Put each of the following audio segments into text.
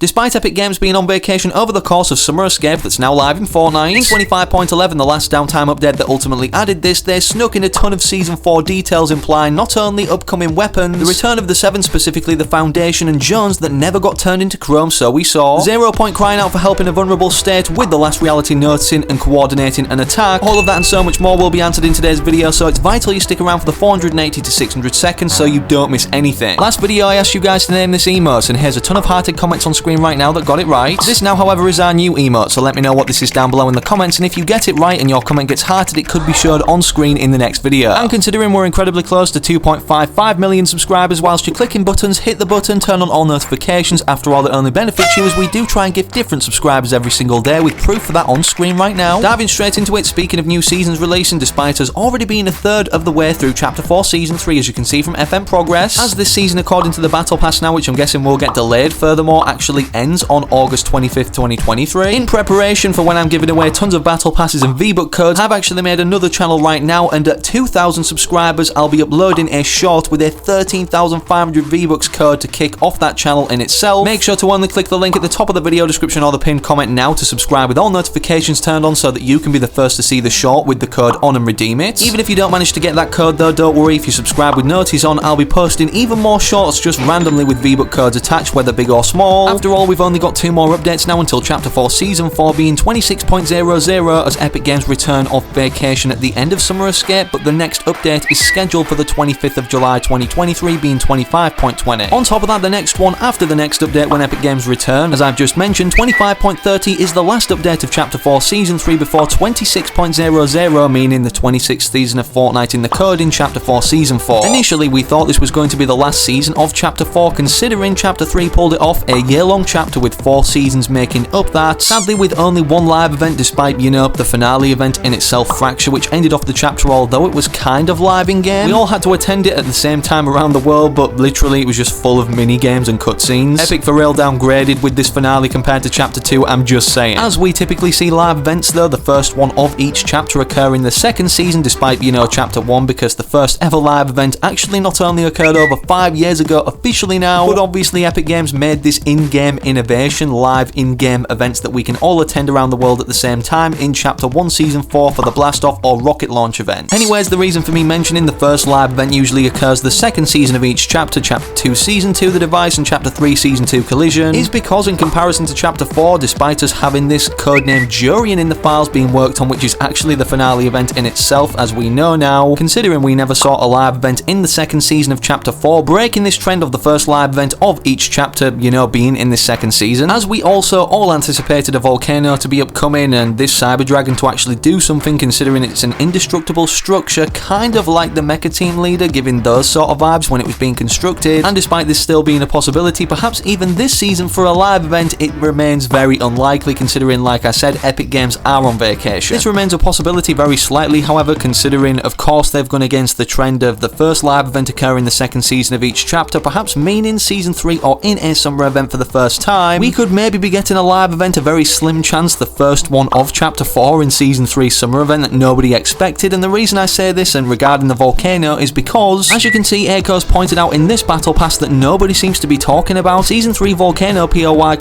Despite Epic Games being on vacation over the course of Summer Escape that's now live in Fortnite, in 25.11, the last downtime update that ultimately added this, they snuck in a ton of Season 4 details implying not only upcoming weapons, the return of the Seven, specifically the Foundation and Jones that never got turned into Chrome, so we saw, 0 Point crying out for help in a vulnerable state with the last reality noticing and coordinating an attack. All of that and so much more will be answered in today's video, so it's vital you stick around for the 480 to 600 seconds so you don't miss anything. Last video I asked you guys to name this emote, and here's a ton of hearted comments on screen right now that got it right. This now, however, is our new emote, so let me know what this is down below in the comments, and if you get it right and your comment gets hearted, it could be showed on screen in the next video. And considering we're incredibly close to 2.55 million subscribers, whilst you're clicking buttons, hit the button, turn on all notifications. After all, that only benefits you, as we do try and give different subscribers every single day, with proof for that on screen right now. Diving straight into it, speaking of new seasons releasing, despite us already being a third of the way through Chapter 4 Season 3, as you can see from FM progress, as this season, according to the Battle Pass now, which I'm guessing will get delayed furthermore, actually ends on August 25th, 2023. In preparation for when I'm giving away tons of battle passes and V-Buck codes, I've actually made another channel right now, and at 2,000 subscribers, I'll be uploading a short with a 13,500 V-Bucks code to kick off that channel in itself. Make sure to only click the link at the top of the video description or the pinned comment now to subscribe with all notifications turned on so that you can be the first to see the short with the code on and redeem it. Even if you don't manage to get that code though, don't worry, if you subscribe with notice on, I'll be posting even more shorts just randomly with V-Buck codes attached, whether big or small. After all, we've only got 2 more updates now until Chapter 4 Season 4 being 26.00 as Epic Games return off vacation at the end of Summer Escape, but the next update is scheduled for the 25th of July 2023 being 25.20. On top of that, the next one after the next update when Epic Games return, as I've just mentioned, 25.30 is the last update of Chapter 4 Season 3 before 26.00, meaning the 26th season of Fortnite in the code in Chapter 4 Season 4. Initially, we thought this was going to be the last season of Chapter 4, considering Chapter 3 pulled it off, a year-long chapter with 4 seasons making up that, sadly with only one live event despite, the finale event in itself, Fracture, which ended off the chapter although it was kind of live in-game. We all had to attend it at the same time around the world, but literally it was just full of mini-games and cutscenes. Epic for real downgraded with this finale compared to Chapter 2, I'm just saying. As we typically see live events though, the first one of each chapter occur in the second season despite, Chapter 1, because the first ever live event actually not only occurred over 5 years ago officially now, but obviously Epic Games made this in-game innovation, live in-game events that we can all attend around the world at the same time in Chapter 1 Season 4 for the Blast-Off or Rocket Launch event. Anyways, the reason for me mentioning the first live event usually occurs the second season of each chapter, Chapter 2 Season 2 The Device and Chapter 3 Season 2 Collision, is because in comparison to Chapter 4, despite us having this codenamed Jurian in the files being worked on, which is actually the finale event in itself as we know now, considering we never saw a live event in the second season of Chapter 4, breaking this trend of the first live event of each chapter, being in this second season, as we also all anticipated a volcano to be upcoming and this Cyber Dragon to actually do something, considering it's an indestructible structure, kind of like the Mecha Team Leader, giving those sort of vibes when it was being constructed. And despite this still being a possibility, perhaps even this season for a live event, it remains very unlikely, considering, like I said, Epic Games are on vacation. This remains a possibility very slightly, however, considering of course they've gone against the trend of the first live event occurring the second season of each chapter, perhaps meaning Season 3 or in a summer event for the first time. We could maybe be getting a live event, a very slim chance, the first one of Chapter 4 in Season 3 summer event that nobody expected, and the reason I say this and regarding the volcano is because, as you can see, Aiko's pointed out in this battle pass that nobody seems to be talking about. Season 3 volcano POI ?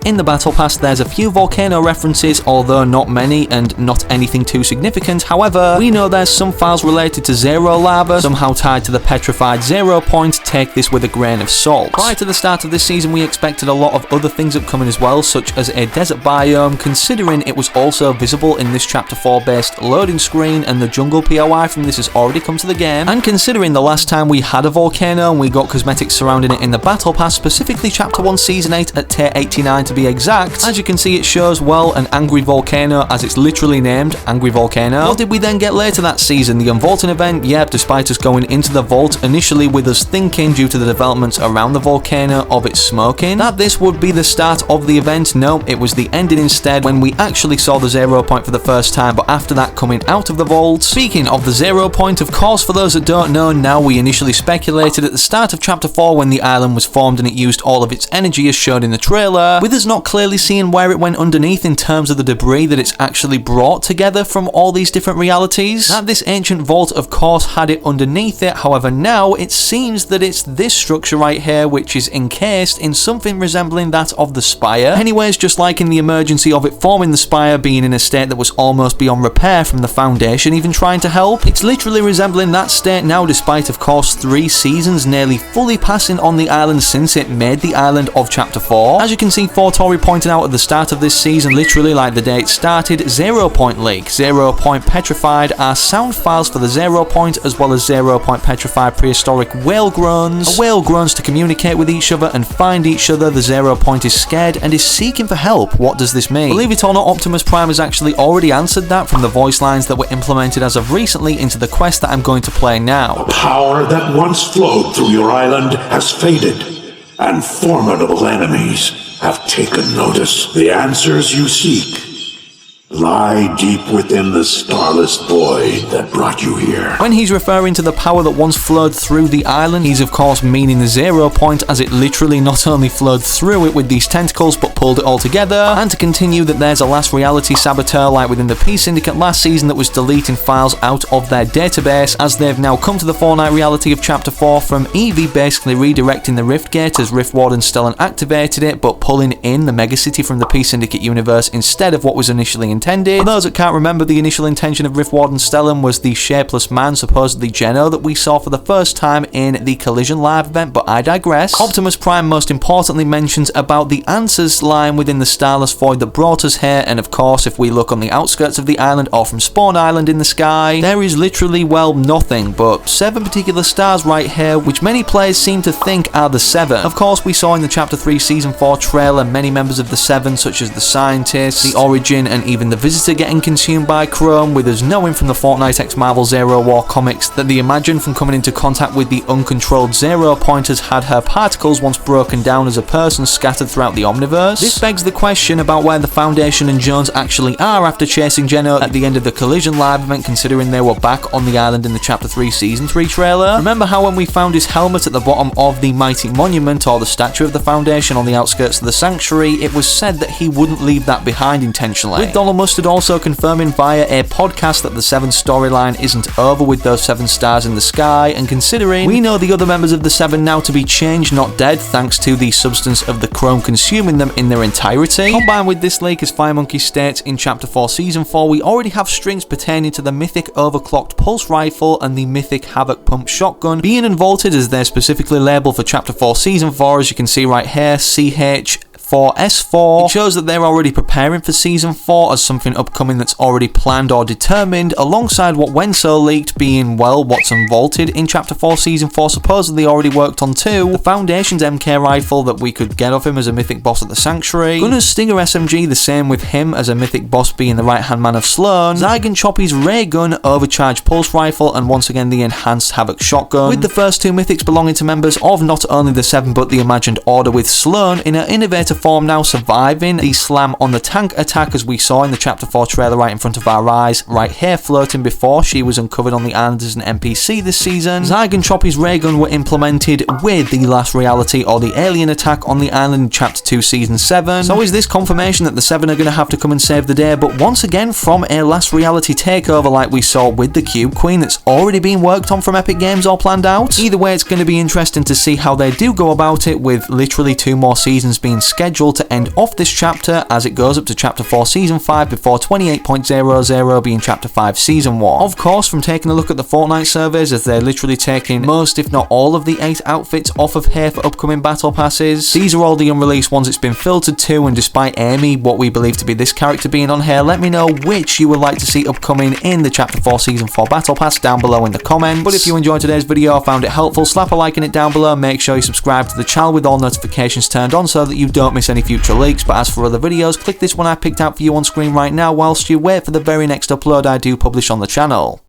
In the battle pass there's a few volcano references, although not many and not anything too significant. However, we know there's some files related to Zero Lava, somehow tied to the petrified 0 Point. Take this with a grain of salt. Prior to the start of this season, we expected a lot of other things upcoming as well, such as a desert biome, considering it was also visible in this Chapter 4 based loading screen, and the jungle POI from this has already come to the game, and considering the last time we had a volcano and we got cosmetics surrounding it in the battle pass, specifically Chapter 1 Season 8 at tier 89 to be exact, as you can see it shows, well, an angry volcano, as it's literally named, Angry Volcano. What did we then get later that season? The Unvaulting event? Yep, despite us going into the vault initially with us thinking, due to the developments around the volcano, of it smoking, that this would be the start of the event. No, it was the ending instead, when we actually saw the 0 Point for the first time, but after that coming out of the vault. Speaking of the 0 Point, of course, for those that don't know, now we initially speculated at the start of Chapter 4 when the island was formed and it used all of its energy as shown in the trailer, with us not clearly seeing where it went underneath in terms of the debris that it's actually brought together from all these different realities, that this ancient vault of course had it underneath it. However, now it seems that it's this structure right here which is encased in something resembling that of the spire. Anyways, just like in the emergency of it forming the spire being in a state that was almost beyond repair from the foundation even trying to help, it's literally resembling that state now, despite of course 3 seasons nearly fully passing on the island since it made the island of Chapter 4. As you can see, Fortori pointed out at the start of this season, literally like the day it started, 0 Point leak, 0 Point petrified are sound files for the 0 Point, as well as 0 Point petrified prehistoric whale groans. A whale groans to communicate with each other and find each other. The 0 Point is scared and is seeking for help. What does this mean? Believe it or not, Optimus Prime has actually already answered that from the voice lines that were implemented as of recently into the quest that I'm going to play now. The power that once flowed through your island has faded, and formidable enemies have taken notice. The answers you seek lie deep within the starless void that brought you here. When he's referring to the power that once flowed through the island, he's of course meaning the 0 Point, as it literally not only flowed through it with these tentacles but pulled it all together. And to continue that there's a last reality saboteur like within the Peace Syndicate last season that was deleting files out of their database, as they've now come to the Fortnite reality of Chapter 4 from Eevee basically redirecting the Rift Gate as Rift Warden Stellan activated it, but pulling in the Megacity from the Peace Syndicate universe instead of what was initially intended. For those that can't remember, the initial intention of Rift Warden Stellan was the shapeless man, supposedly Geno, that we saw for the first time in the Collision Live event, but I digress. Optimus Prime most importantly mentions about the answers line within the starless void that brought us here, and of course if we look on the outskirts of the island or from Spawn Island in the sky, there is literally, well, nothing but 7 particular stars right here, which many players seem to think are the 7. Of course, we saw in the Chapter 3 Season 4 trailer many members of the 7, such as the Scientist, the Origin, and even the Visitor getting consumed by Chrome, with us knowing from the Fortnite x Marvel Zero War comics that the Imagine, from coming into contact with the uncontrolled 0 Point, has had her particles once broken down as a person scattered throughout the Omniverse. This begs the question about where the Foundation and Jones actually are after chasing Geno at the end of the Collision Live event, considering they were back on the island in the Chapter 3 Season 3 trailer. Remember how when we found his helmet at the bottom of the Mighty Monument, or the statue of the Foundation on the outskirts of the Sanctuary, it was said that he wouldn't leave that behind intentionally. With Donald Mustard also confirming via a podcast that the 7 storyline isn't over with those 7 stars in the sky, and considering we know the other members of the 7 now to be changed, not dead, thanks to the substance of the Chrome consuming them in their entirety. Combined with this leak, as Firemonkey states in Chapter 4 Season 4, we already have strings pertaining to the mythic overclocked pulse rifle and the mythic havoc pump shotgun being unvaulted, as they're specifically labeled for Chapter 4 Season 4, as you can see right here, CH4S4. It shows that they're already preparing for Season 4 as something upcoming that's already planned or determined, alongside what Wenso leaked being, well, what's unvaulted in Chapter 4 Season 4 supposedly already worked on too. The Foundation's MK rifle that we could get off him as a mythic boss at the Sanctuary. Gunner's Stinger SMG, the same with him as a mythic boss being the right hand man of Sloan. Zygon Choppy's ray gun, overcharged pulse rifle, and once again the enhanced havoc shotgun, with the first 2 mythics belonging to members of not only the 7 but the imagined order, with Sloan in her innovator form now surviving the slam on the tank attack, as we saw in the Chapter 4 trailer right in front of our eyes, right here floating before she was uncovered on the island as an NPC this season. Zygon Choppy's ray gun were implemented with the last reality or the alien attack on the island in Chapter 2 Season 7. So is this confirmation that the 7 are going to have to come and save the day, but once again from a last reality takeover like we saw with the Cube Queen that's already been worked on from Epic Games or planned out? Either way, it's going to be interesting to see how they do go about it, with literally 2 more seasons being scheduled to end off this chapter as it goes up to Chapter 4 Season 5 before 28.00 being Chapter 5 Season 1. Of course, from taking a look at the Fortnite surveys, as they're literally taking most if not all of the 8 outfits off of here for upcoming battle passes, these are all the unreleased ones it's been filtered to, and despite Amy, what we believe to be this character, being on here, let me know which you would like to see upcoming in the Chapter 4 Season 4 battle pass down below in the comments. But if you enjoyed today's video or found it helpful, slap a like in it down below, make sure you subscribe to the channel with all notifications turned on so that you don't miss any future leaks. But as for other videos, click this one I picked out for you on screen right now whilst you wait for the very next upload I do publish on the channel.